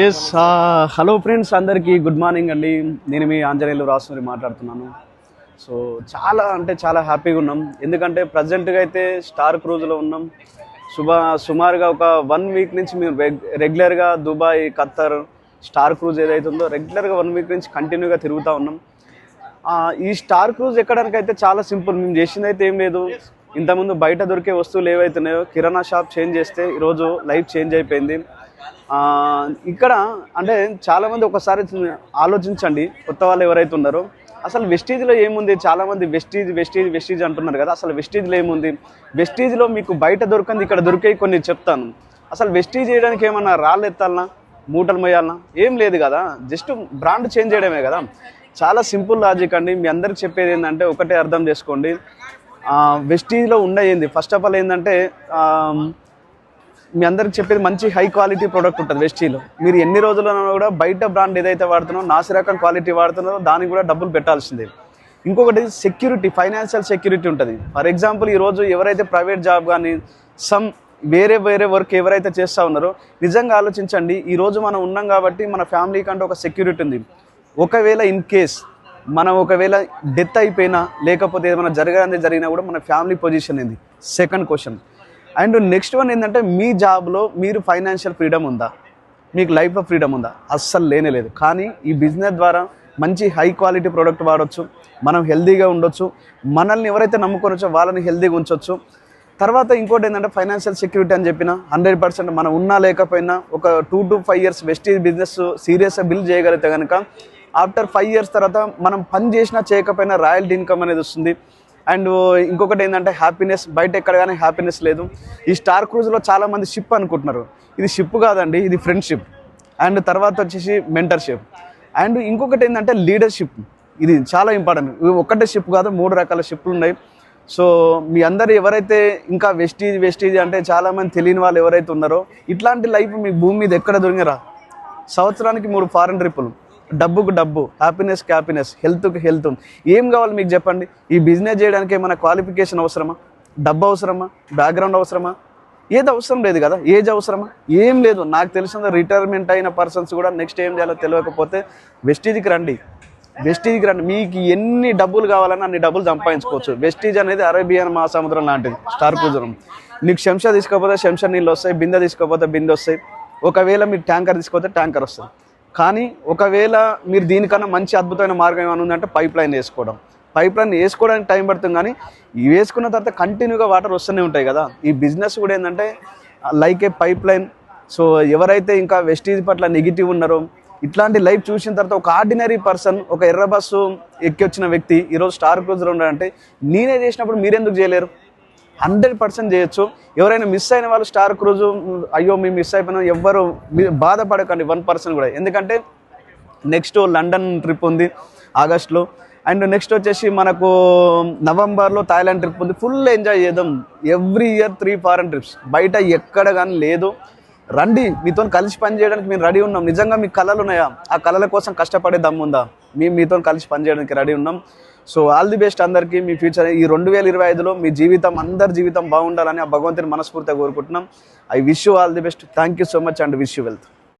Yes hello friends, అందరికీ good morning అండి. నేను మీ ఆంజనేయులు రాసుమరి మాట్లాడుతున్నాను. సో చాలా అంటే చాలా హ్యాపీగా ఉన్నాం. ఎందుకంటే ప్రజెంట్గా అయితే స్టార్ క్రూజ్లో ఉన్నాం. సుమారుగా ఒక 1 వీక్ నుంచి మేము రెగ్యులర్గా దుబాయ్, ఖత్తర్ స్టార్ క్రూజ్ ఏదైతే ఉందో రెగ్యులర్గా 1 వీక్ నుంచి కంటిన్యూగా తిరుగుతూ ఉన్నాం. ఈ స్టార్ క్రూజ్ ఎక్కడానికైతే చాలా సింపుల్. మేము చేసింది అయితే ఏం లేదు. ఇంతకుముందు బయట దొరికే వస్తువులు ఏవైతున్నాయో కిరాణా షాప్ చేంజ్ చేస్తే ఈరోజు లైఫ్ చేంజ్ అయిపోయింది. ఇక్కడ అంటే చాలామంది ఒకసారి ఆలోచించండి, కొత్త వాళ్ళు ఎవరైతే ఉన్నారో అసలు వెస్టీజ్లో ఏముంది. చాలామంది వెస్టీజ్ అంటున్నారు కదా. అసలు వెస్టీజ్లో ఏముంది? వెస్టీజ్లో మీకు బయట దొరకంది ఇక్కడ దొరికే కొన్ని చెప్తాను. అసలు వెస్టీజ్ చేయడానికి ఏమన్నా రాళ్ళు ఎత్తాలనా, మూటలు మొయ్యాలనా? ఏం లేదు కదా, జస్ట్ బ్రాండ్ చేంజ్ చేయడమే కదా. చాలా సింపుల్ లాజిక్ అండి. మీ అందరికి చెప్పేది ఏంటంటే ఒకటే అర్థం చేసుకోండి. వెస్టీజ్లో ఉండేది ఫస్ట్ ఆఫ్ ఆల్ ఏంటంటే మీ అందరికి చెప్పేది మంచి హై క్వాలిటీ ప్రోడక్ట్ ఉంటుంది వెస్టీలో. మీరు ఎన్ని రోజులైనా కూడా బయట బ్రాండ్ ఏదైతే వాడుతున్నారో నాసి రకం క్వాలిటీ వాడుతున్నారో దానికి కూడా డబ్బులు పెట్టాల్సిందే. ఇంకొకటి సెక్యూరిటీ, ఫైనాన్షియల్ సెక్యూరిటీ ఉంటుంది. ఫర్ ఎగ్జాంపుల్ ఈరోజు ఎవరైతే ప్రైవేట్ జాబ్ కానీ వేరే వర్క్ ఎవరైతే చేస్తూ ఉన్నారో నిజంగా ఆలోచించండి. ఈరోజు మనం ఉన్నాం కాబట్టి మన ఫ్యామిలీకి అంటే ఒక సెక్యూరిటీ ఉంది. ఒకవేళ ఇన్ కేస్ మనం ఒకవేళ డెత్ అయిపోయినా లేకపోతే ఏమైనా జరిగినా కూడా మన ఫ్యామిలీ పొజిషన్ ఏంది? Second question. And next one ఏంటంటే మీ జాబ్లో మీరు ఫైనాన్షియల్ ఫ్రీడమ్ ఉందా? మీకు లైఫ్లో ఫ్రీడమ్ ఉందా? అస్సలు లేనేలేదు. కానీ ఈ బిజినెస్ ద్వారా మంచి హై క్వాలిటీ ప్రోడక్ట్ వాడవచ్చు, మనం హెల్దీగా ఉండొచ్చు, మనల్ని ఎవరైతే నమ్ముకోవచ్చో వాళ్ళని హెల్దీగా ఉంచవచ్చు. తర్వాత ఇంకోటి ఏంటంటే ఫైనాన్షియల్ సెక్యూరిటీ అని చెప్పిన 100% మనం ఉన్నా లేకపోయినా ఒక 2 to 5 years వెస్టీజ్ బిజినెస్ సీరియస్గా బిల్డ్ చేయగలిగితే కనుక ఆఫ్టర్ 5 years తర్వాత మనం పని చేసినా చేయకపోయినా రాయల్టీ ఇన్కమ్ అనేది వస్తుంది. అండ్ ఇంకొకటి ఏంటంటే హ్యాపీనెస్. బయట ఎక్కడ కానీ హ్యాపీనెస్ లేదు. ఈ స్టార్ క్రూజ్లో చాలామంది షిప్ అనుకుంటున్నారు. ఇది షిప్ కాదండి, ఇది ఫ్రెండ్షిప్. అండ్ తర్వాత వచ్చేసి మెంటర్షిప్. అండ్ ఇంకొకటి ఏంటంటే లీడర్షిప్. ఇది చాలా ఇంపార్టెంట్. ఒక్కటే షిప్ కాదు, 3 రకాల షిప్లు ఉన్నాయి. సో మీ అందరు ఎవరైతే ఇంకా వెస్టీజ్ అంటే చాలామంది తెలియని వాళ్ళు ఎవరైతే ఉన్నారో ఇట్లాంటి లైఫ్ మీ భూమి మీద ఎక్కడ దొరికిరా. సంవత్సరానికి 3 ఫారెన్ ట్రిప్పులు, డబ్బుకు డబ్బు, హ్యాపీనెస్, హెల్త్కి హెల్త్. ఏం కావాలి మీకు చెప్పండి? ఈ బిజినెస్ చేయడానికి ఏమైనా క్వాలిఫికేషన్ అవసరమా? డబ్బు అవసరమా? బ్యాక్గ్రౌండ్ అవసరమా? ఏది అవసరం లేదు కదా. ఏజ్ అవసరమా? ఏం లేదు. నాకు తెలిసిన రిటైర్మెంట్ అయిన పర్సన్స్ కూడా నెక్స్ట్ ఏం చేయాలో తెలియకపోతే వెస్టీజ్కి రండి. మీకు ఎన్ని డబ్బులు కావాలన్నా అన్ని డబ్బులు సంపాదించుకోవచ్చు. వెస్టీజ్ అనేది అరేబియన్ మహాసముద్రం లాంటిది. స్టార్ క్రూజర్ నీకు శంషా తీసుకోకపోతే శంషా నీళ్ళు వస్తాయి, బిందె తీసుకోకపోతే బిందె వస్తాయి. ఒకవేళ మీరు ట్యాంకర్ తీసుకోకపోతే ట్యాంకర్ వస్తుంది. కానీ ఒకవేళ మీరు దీనికన్నా మంచి అద్భుతమైన మార్గం ఏమైనా ఉందంటే పైప్ లైన్ వేసుకోవడానికి టైం పడుతుంది. కానీ వేసుకున్న తర్వాత కంటిన్యూగా వాటర్ వస్తూనే ఉంటాయి కదా. ఈ బిజినెస్ కూడా ఏంటంటే లైక్ ఏ పైప్ లైన్. సో ఎవరైతే ఇంకా వెస్టీజ్ పట్ల నెగిటివ్ ఉన్నారో ఇట్లాంటి లైఫ్ చూసిన తర్వాత ఒక ఆర్డినరీ పర్సన్, ఒక ఎర్ర బస్సు ఎక్కి వచ్చిన వ్యక్తి ఈరోజు స్టార్ క్రూజ్లో ఉన్నాడంటే నేనే చేసినప్పుడు మీరెందుకు చేయలేరు? 100% చేయొచ్చు. ఎవరైనా మిస్ అయిన వాళ్ళు స్టార్ క్రూజ్ అయ్యో మేము మిస్ అయిపోయినా ఎవ్వరు బాధపడకండి 1% కూడా. ఎందుకంటే నెక్స్ట్ లండన్ ట్రిప్ ఉంది ఆగస్ట్లో. అండ్ నెక్స్ట్ వచ్చేసి మనకు నవంబర్లో థాయిలాండ్ ట్రిప్ ఉంది. ఫుల్ ఎంజాయ్ చేద్దాం. Every year 3 foreign trips. బయట ఎక్కడ కానీ లేదు. రండి, మీతో కలిసి పని చేయడానికి మేము రెడీ ఉన్నాం. నిజంగా మీకు కళలు ఉన్నాయా? ఆ కళల కోసం కష్టపడే దమ్ముందా? మేము మీతో కలిసి పని చేయడానికి రెడీ ఉన్నాం. సో ఆల్ ది బెస్ట్ అందరికీ. మీ ఫ్యూచర్ ఈ 2025లో మీ జీవితం, అందరి జీవితం బాగుండాలని ఆ భగవంతుని మనస్ఫూర్తిగా కోరుకుంటున్నాం. I wish you all the best. Thank you so much and wish you wealth.